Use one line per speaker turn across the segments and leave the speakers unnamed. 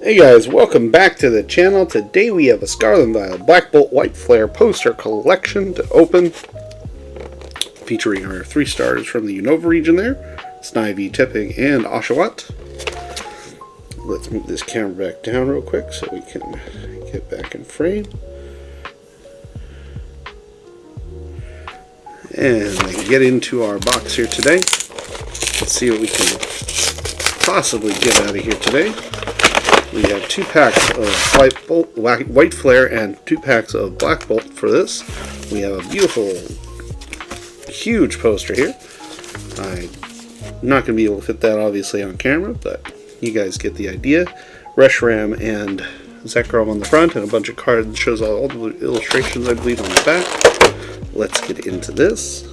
Hey guys, welcome back to the channel. Today we have a Scarlet Violet Black Bolt White Flare poster collection to open, featuring our 3 stars from the Unova region there, Snivy, Tepig, and Oshawott. Let's move this camera back down real quick so we can get back in frame. And get into our box here today. Let's see what we can possibly get out of here today. We have 2 packs of White Flare and 2 packs of Black Bolt for this. We have a beautiful, huge poster here. I'm not going to be able to fit that obviously on camera, but you guys get the idea. Reshiram and Zekrom on the front, and a bunch of cards that shows all the illustrations, I believe, on the back. Let's get into this.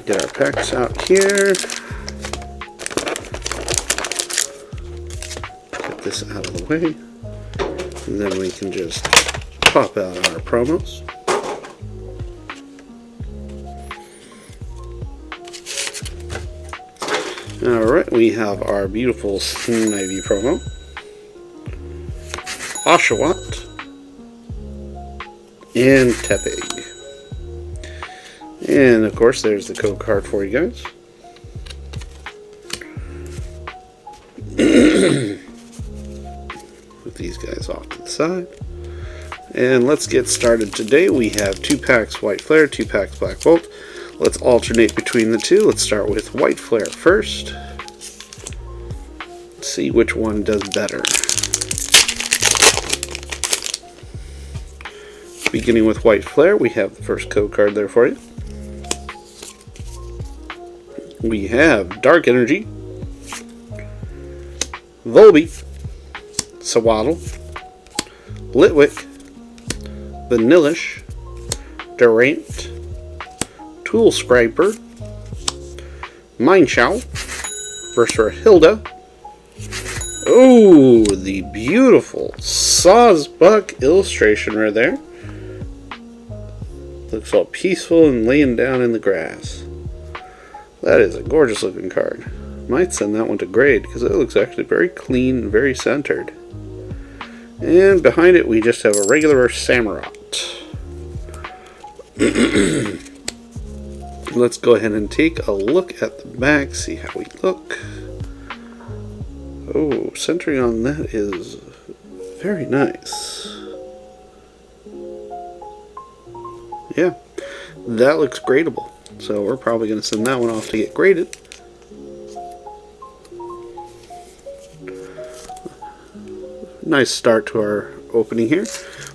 Get our packs out here. This out of the way, and then we can just pop out our promos. Alright, we have our beautiful Snivy promo, Oshawott, and Tepig. And of course there's the code card for you guys. Put these guys off to the side. And let's get started. Today we have 2 packs White Flare, 2 packs Black Bolt. Let's alternate between the two. Let's start with White Flare first. Let's see which one does better. Beginning with White Flare, we have the first code card there for you. We have Dark Energy, Volbeat, Sewaddle, Litwick, Vanillish, Durant, Tool Scraper, Mineshow, Versor Hilda. Oh, the beautiful Sawsbuck illustration right there. Looks all peaceful and laying down in the grass. That is a gorgeous looking card. Might send that one to grade because it looks actually very clean and very centered. And behind it we just have a regular Samurott. Let's go ahead and take a look at the back, see how we look. Oh, centering on that is very nice. Yeah, that looks gradable. So we're probably going to send that one off to get graded. Nice start to our opening here.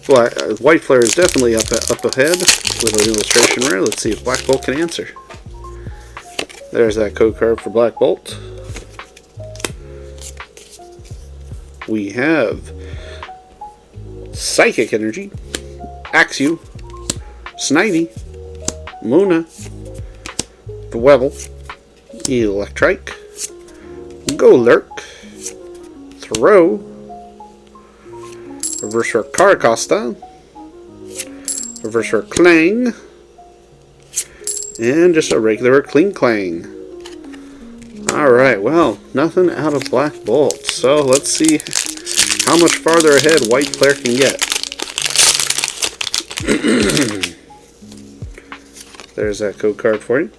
White Flare is definitely up ahead with an illustration rare. Let's see if Black Bolt can answer. There's that code card for Black Bolt. We have Psychic Energy, Axew, Snivy, Munna, Dwebble, Electrike, Golurk, Throw, Reverser Caracosta, Reverser Clang, and just a regular Kling-Clang. Alright, well, nothing out of Black Bolt. So let's see how much farther ahead White Flare can get. There's that code card for you.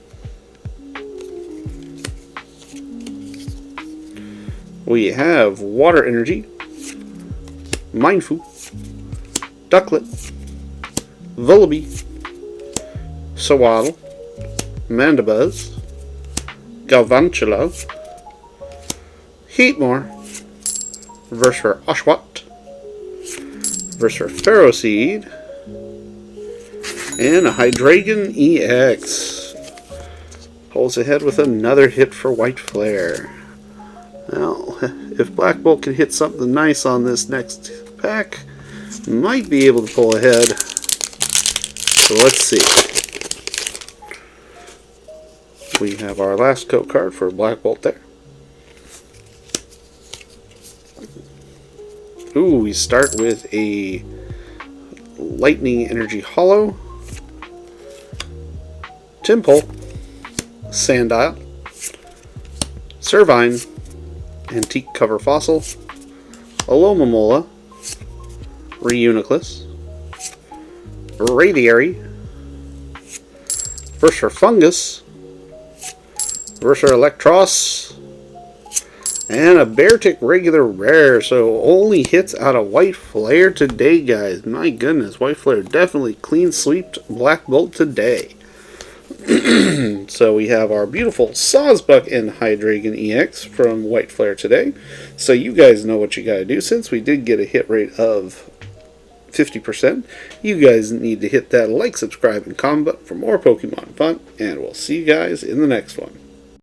We have Water Energy, Mindfu, Ducklet, Vullaby, Sewaddle, Mandibuzz, Galvantula, Heatmore, Versor Oshawott, Versor Ferroseed, and a Hydreigon EX. Pulls ahead with another hit for White Flare. Well, if Black Bolt can hit something nice on this next pack, might be able to pull ahead. So let's see. We have our last code card for Black Bolt there. Ooh, we start with a Lightning Energy Hollow, Tympole, Sandile, Servine, Antique Cover Fossil, Alomomola, Reuniclus, Radiary, Versor Fungus, Versor Electros, and a Beartic regular rare. So only hits out of White Flare today, guys. My goodness, White Flare definitely clean sweeped Black Bolt today. So we have our beautiful Sawsbuck and Hydreigon EX from White Flare today. So you guys know what you gotta do. Since we did get a hit rate of 50%, you guys need to hit that like, subscribe, and comment for more Pokemon fun. And we'll see you guys in the next one.